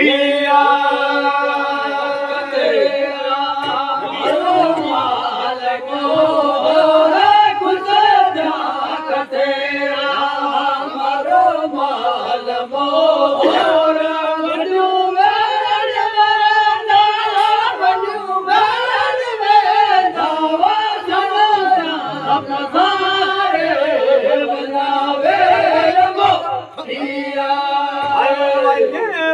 पिया तेरा माल मोर कुछ जाग तेरा मरो माल मोर बनु मेर मेरा बनु मेर मेरा पसारे बनावे रमो पिया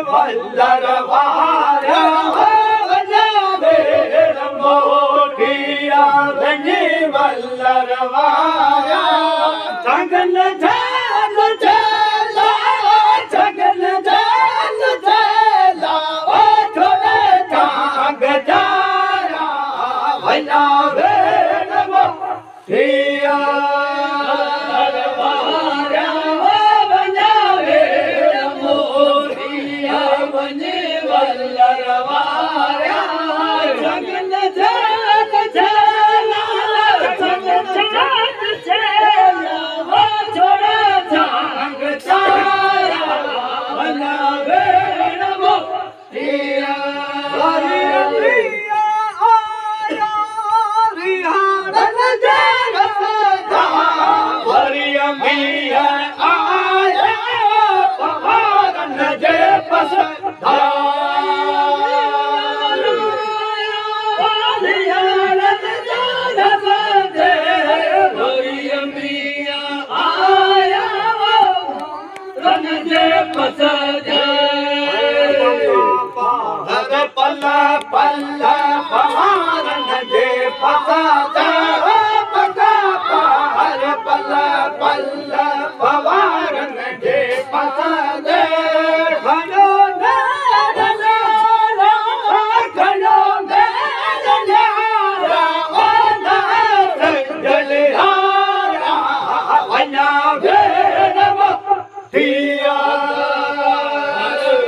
वल्लरवारा बनावे रमो पिया बने वल्लरवारा जगन जान चला जगन जान चला ओ थोड़े जाग जारा बनावे रमो पिया पल्ला पल्ला पवारन जे पसादा पका पार पल्ला पल्ला पवारन जे पसादे खनो नैना खनो नैना रावना जलिहारा वना भेरम पिया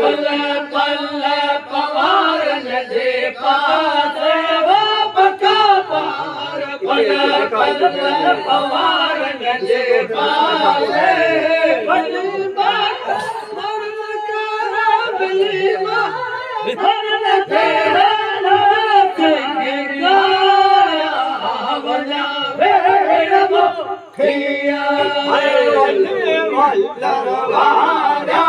पल्ला पल्ला पवारन जे पासे वो पका पार पल्ला पल्ला पवारन जे पासे बलिमा मरन करा बलिमा मरन तेरा नाथिंगा वना भेरम खिया वल्लरवारा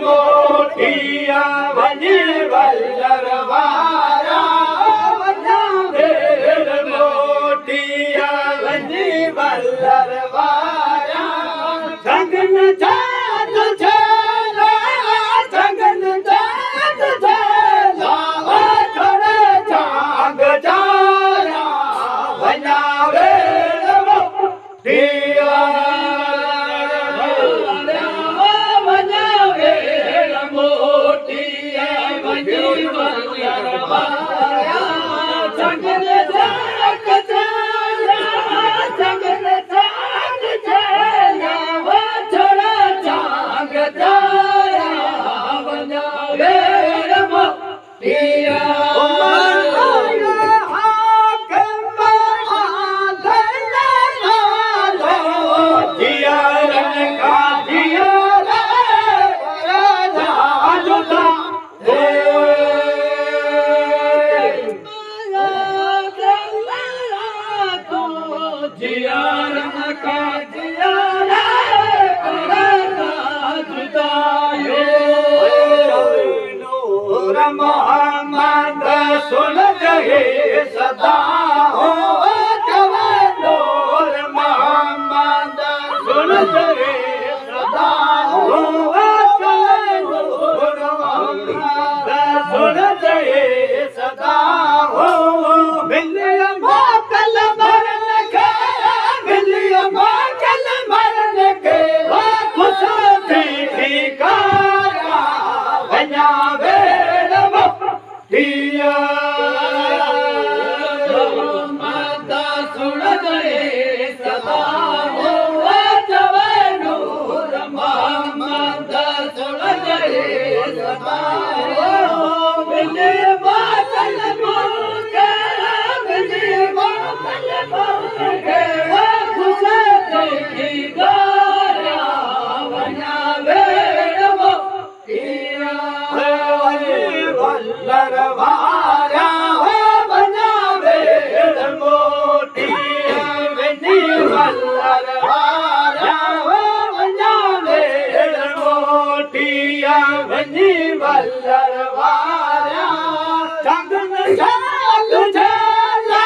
मोटिया बने वल्लरवारा बना भेर मोटिया बने वल्लरवारा जगन जात चला जगन जात चला थोड़े जाग जारा बना भेर मोटिया जगन जाग चला जगन जाग चला वो थोड़ा जाग जाया बना भेरम पिया मोहम्मद सुन रहे सदा हो नूर मोहम्मद सुन रहे सदा हो नूर मोहम्मद सुन रहे सदा हो मिलिया मोकल मरन के मिलिया मोकल मरन के वो खुश थी कारा बना पिया माता सुन गए सदा हो नूर मोहम्मद सुन गए सदा हो मिले बादल मुझे मिले बादल मुझे खुश देखी गारा बना भेड़ लरवारा वञा भेण मोटी वञी लरवारा वञा भेण मोटी वञी लरवारा चंगन झल झला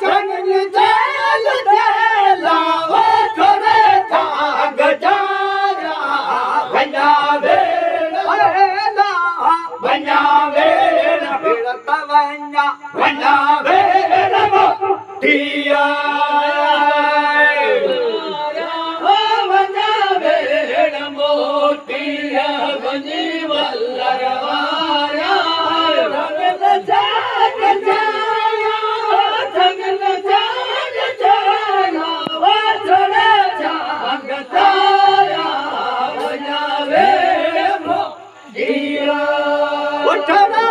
चंगन झल झला वो छोरे थाग जारा वञा भेण वञा भेण वञा भेण मोटिया वञा भेण मोटिया वञी लरवारा चंगन झल झला चंगन झल झला वो छोरे थाग जारा वञा भेण मोटिया उठना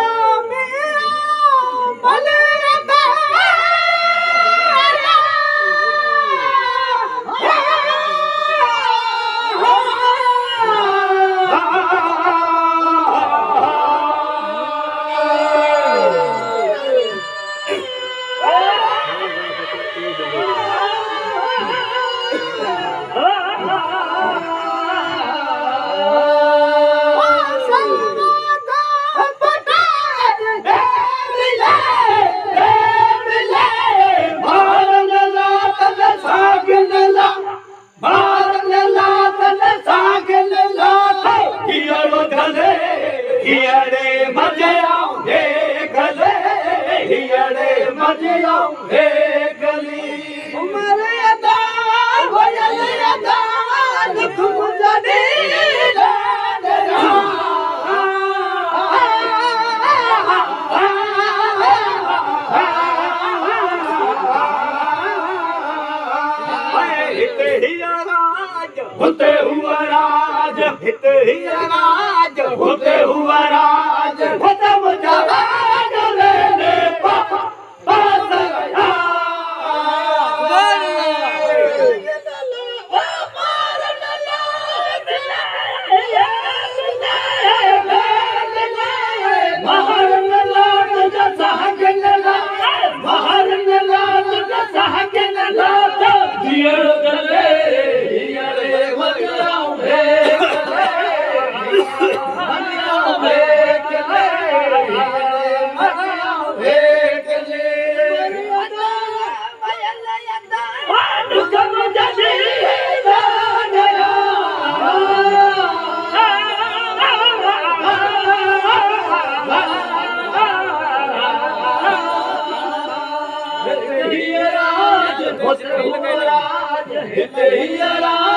होते हुआ राज हित ही राज होते हुआ राज खत्म जवान लेने पास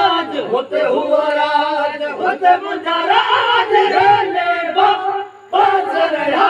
गया होते हुआ राज होते मुझा राज रहने पास रहा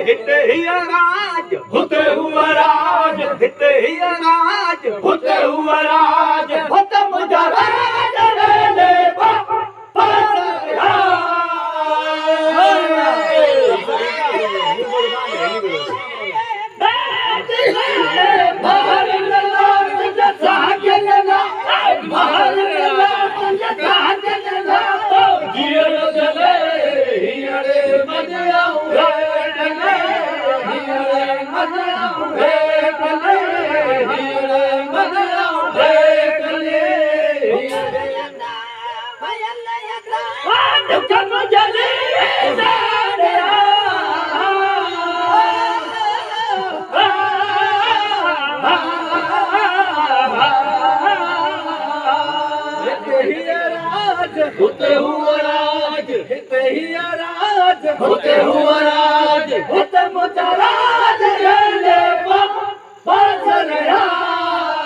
हिते ही राज होते हुआ राज हिते ही राज होते हुआ राज होते मुझा राज रहने पास रहा होते हुआ राज हिते ही राज होते हुआ राज होते मुझा राज रहने पास रहा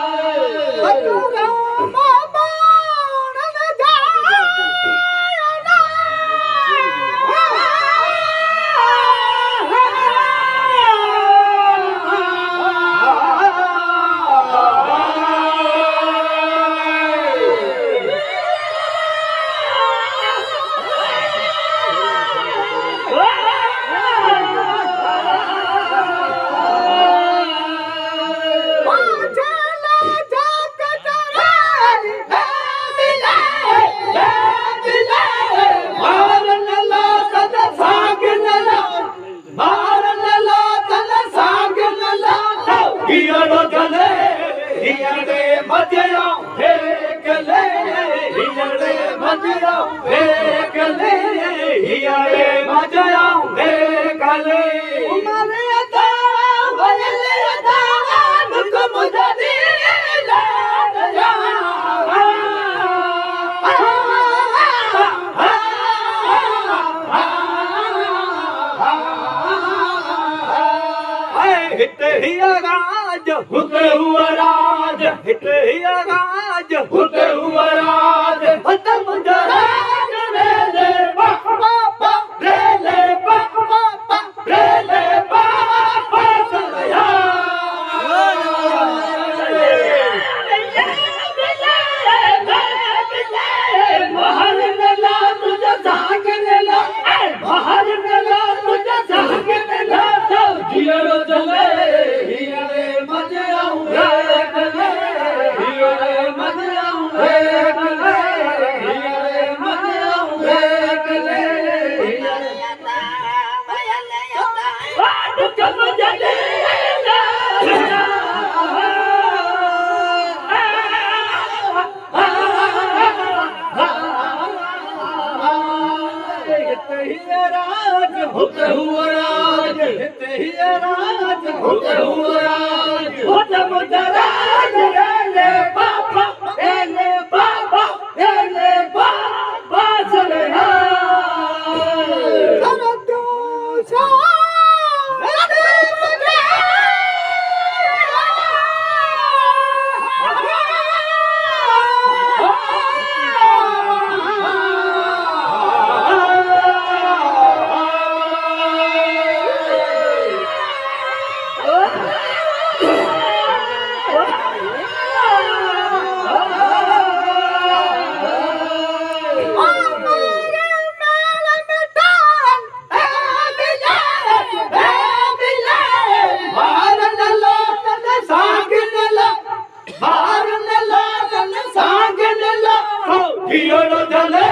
हींअर मजो कले हींअर मजो कले हींअर मजो कले उमर अदा वयल अदा दुख मुझे हिते हिया राज हुते हुआ राज हिते हिया राज हुते हुआ राज हत मुंहिंजो राज रे ले बापा रे ले बापा रे ले बापा सया महर नला तुझे साग नला महर नला तुझे साग नला जीरो चले हीरे मजो कले हीरे मजो कले हीरे मजो कले दुख मुझे राज होते हुआ राज हिते हिया राज होते हुआ राज होते मुझे राज ले बाबा ले बाबा ले बाबा चले सर तू सा हींअर जले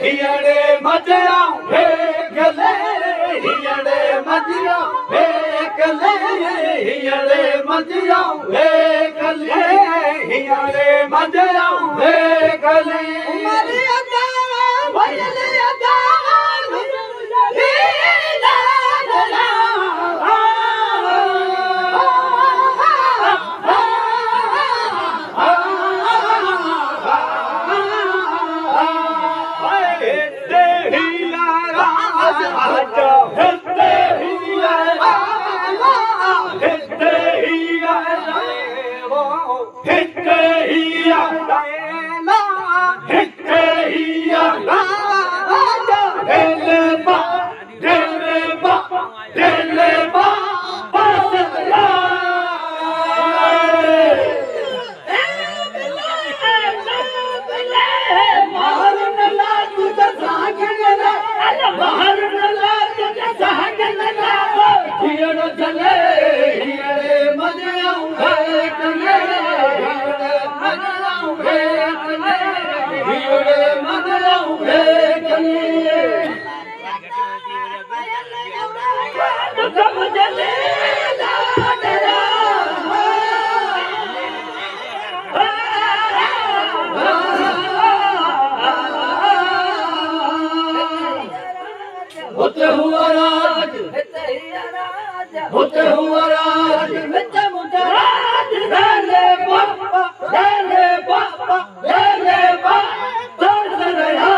हींअर मजो कले हींअर मजो कले हींअर मजो कले हींअर मजो कले उमर अदा वयल अदा होते हुआ राज होते हुआ राज हिते मुझे राज ले बापा ले बापा ले बापा सरया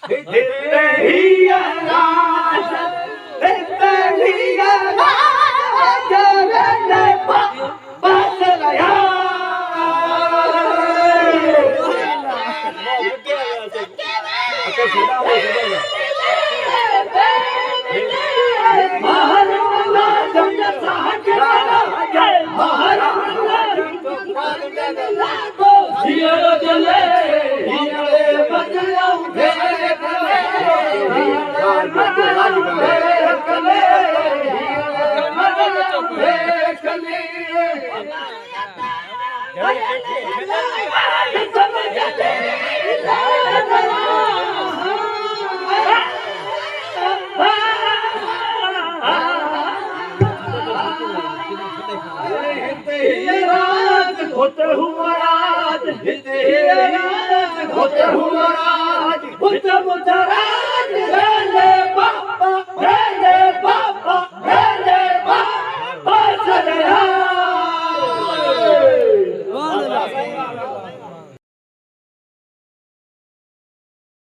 हिते ही राज होते हुआ राज, होते हुआ राज, होते